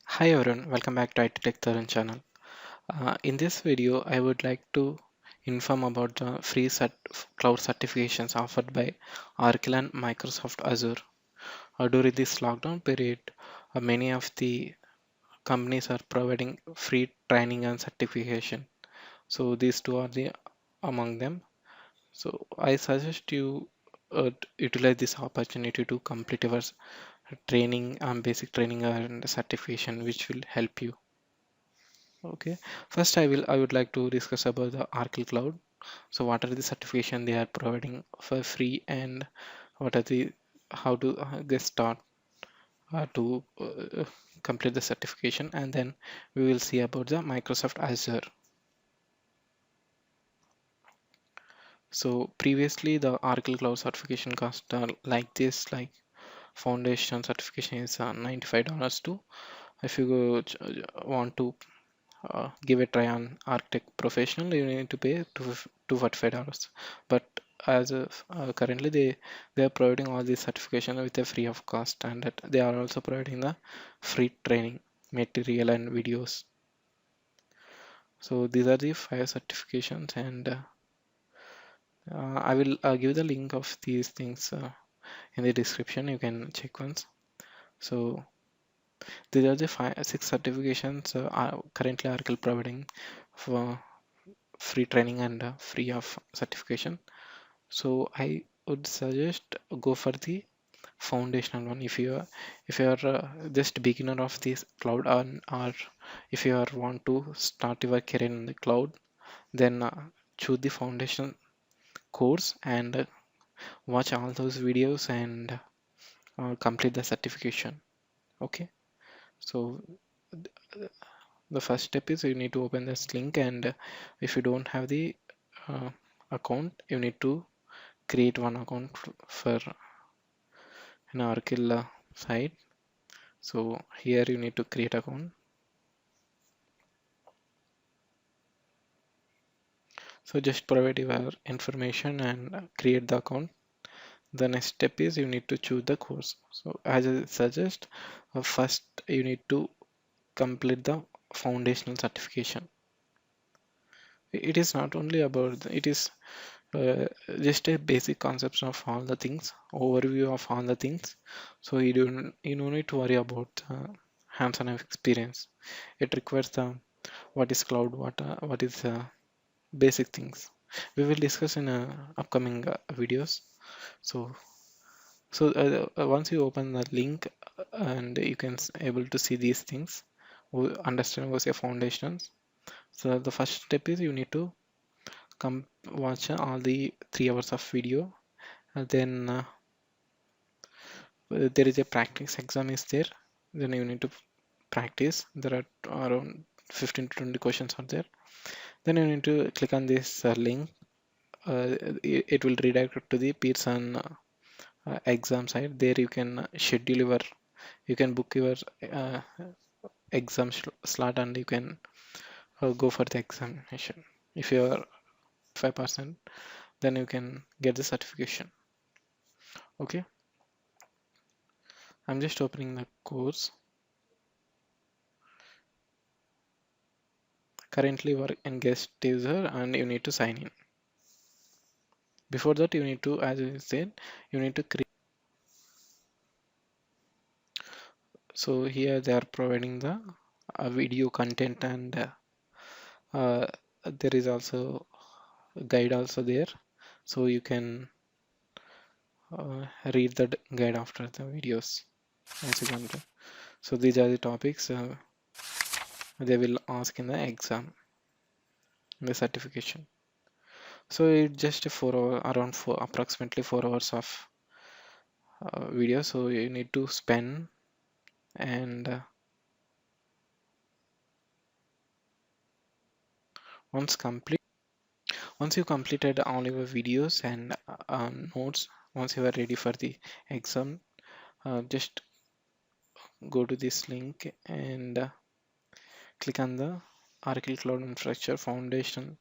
Hi everyone, welcome back to ITTECHTARUN channel. In this video, I would like to inform about the free cloud certifications offered by Oracle and Microsoft Azure. During this lockdown period, many of the companies are providing free training and certification. So these two are the among them. So I suggest you utilize this opportunity to complete your training, basic training and certification, which will help you. Okay, first I would like to discuss about the Oracle Cloud. So what are the certification they are providing for free, and what are the how to get start to complete the certification, and then we will see about the Microsoft Azure. So previously the Oracle Cloud certification cost like this, like foundation certification is $95 too. If you want to give a try on Architect Professional, you need to pay $245. But as of, currently they are providing all these certification with a free of cost, and that they are also providing the free training material and videos. So these are the 5 certifications, and I will give the link of these things in the description. You can check once. So these are the 6 certifications are currently Oracle providing for free training and free of certification. So I would suggest go for the foundational one if you are just beginner of this cloud, or if you are want to start your career in the cloud, then choose the foundation course and watch all those videos and complete the certification. Okay, so the first step is you need to open this link, and if you don't have the uh, account, you need to create one account for an Oracle site. So here you need to create account. So just provide your information and create the account. The next step is you need to choose the course. So as I suggest, first you need to complete the foundational certification. It is not only about it is just a basic concepts of all the things, overview of all the things. So you don't need to worry about hands-on experience. It requires the what is cloud, what is basic things. We will discuss in upcoming videos. So once you open the link, and you can able to see these things, understand what's your foundations. So the first step is you need to come watch all the 3 hours of video, and then there is a practice exam is there. Then you need to practice. There are around 15 to 20 questions are there. Then you need to click on this link. It will redirect to the Pearson exam site. There you can schedule your, you can book your uh, exam slot, and you can go for the examination. If you are 5%, then you can get the certification. Okay, I'm just opening the course. Currently you are in guest user and you need to sign in. Before that, you need to, as I said, you need to create. So here they are providing the video content, and uh, there is also a guide also there, so you can read the guide after the videos as you can do. So these are the topics they will ask in the exam, in the certification. So it's just a 4 hour, around approximately 4 hours of video. So you need to spend, and once complete, once you completed all your videos and notes, once you are ready for the exam, just go to this link and click on the Oracle Cloud Infrastructure Foundation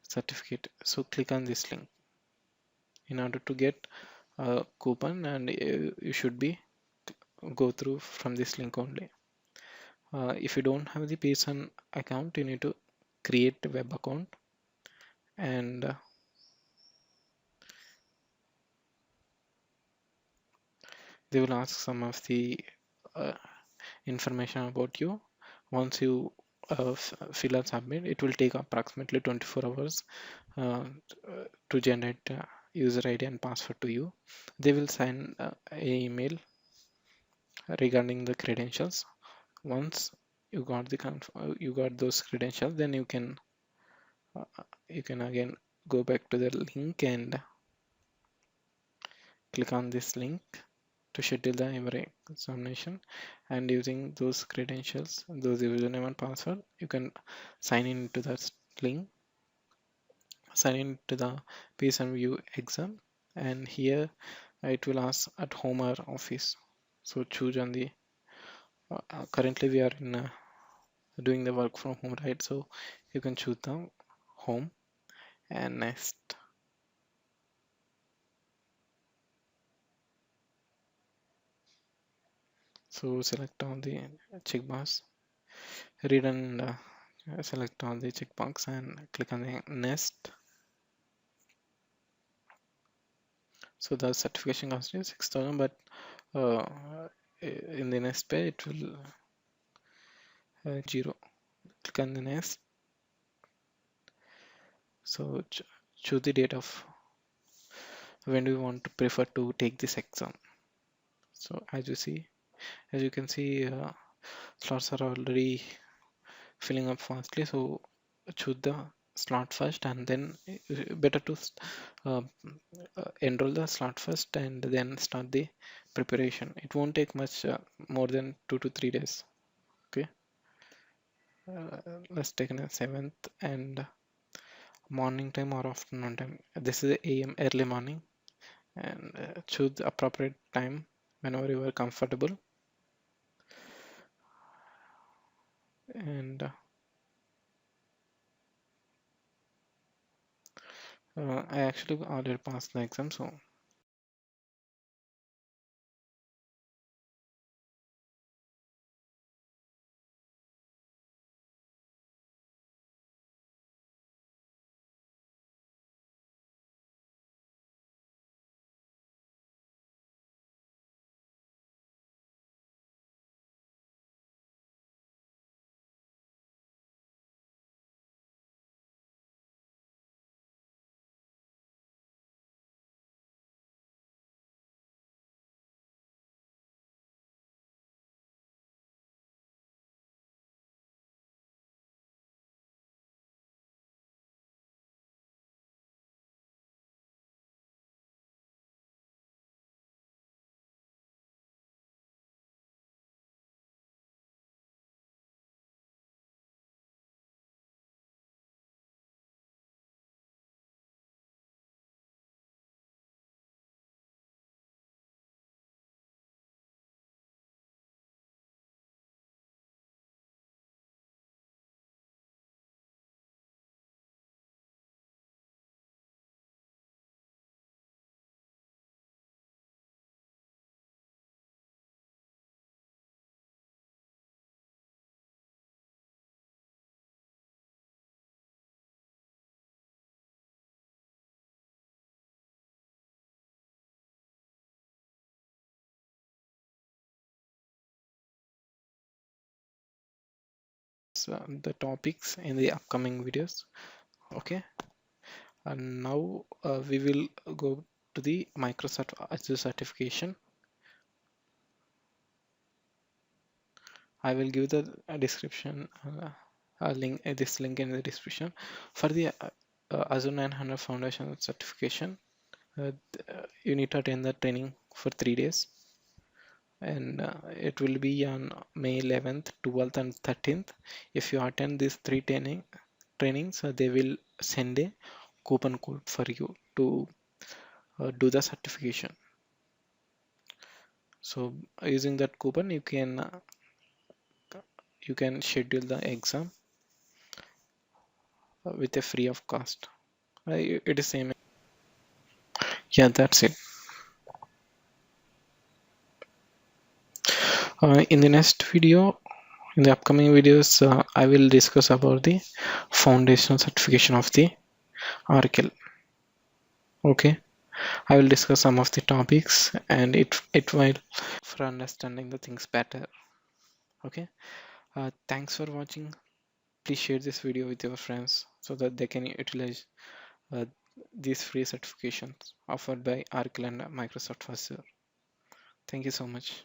certificate. So click on this link in order to get coupon, and you should be go through from this link only. If you don't have the Pearson account, you need to create a web account, and they will ask some of the uh, information about you. Once you fill and submit, it will take approximately 24 hours to generate user ID and password to you. They will send an email regarding the credentials. Once you got you got those credentials, then you can again go back to the link and click on this link to schedule the every examination, and using those credentials, those username and password, you can sign in to that link, sign in to the Pearson View exam, and here it will ask at home or office. So choose on the currently we are in doing the work from home, right? So you can choose the home, and next. So select all the checkbox, read and select all the checkbox and click on the next. So the certification cost is 6,000, but uh, in the next page it will zero. Click on the next. So choose the date of when do you want to prefer to take this exam. So as you can see, slots are already filling up fastly. So choose the slot first, and then better to uh, enroll the slot first and then start the preparation. It won't take much more than 2 to 3 days. Okay, let's take a 7th and morning time or afternoon time. This is AM early morning, and choose the appropriate time whenever you are comfortable. And I actually already passed the exam, so the topics in the upcoming videos. Okay, and now we will go to the Microsoft Azure certification. I will give the description link, this link in the description for the Azure 900 Foundation certification. You need to attend the training for 3 days, and it will be on May 11th, 12th, and 13th. If you attend these three trainings, they will send a coupon code for you to do the certification. So using that coupon, you can schedule the exam with a free of cost. It is same. Yeah, that's it. In the next video, in the upcoming videos, I will discuss about the foundational certification of the Oracle. Okay, I will discuss some of the topics, and it will for understanding the things better. Okay, thanks for watching. Please share this video with your friends so that they can utilize uh, these free certifications offered by Oracle and Microsoft Azure. Thank you so much.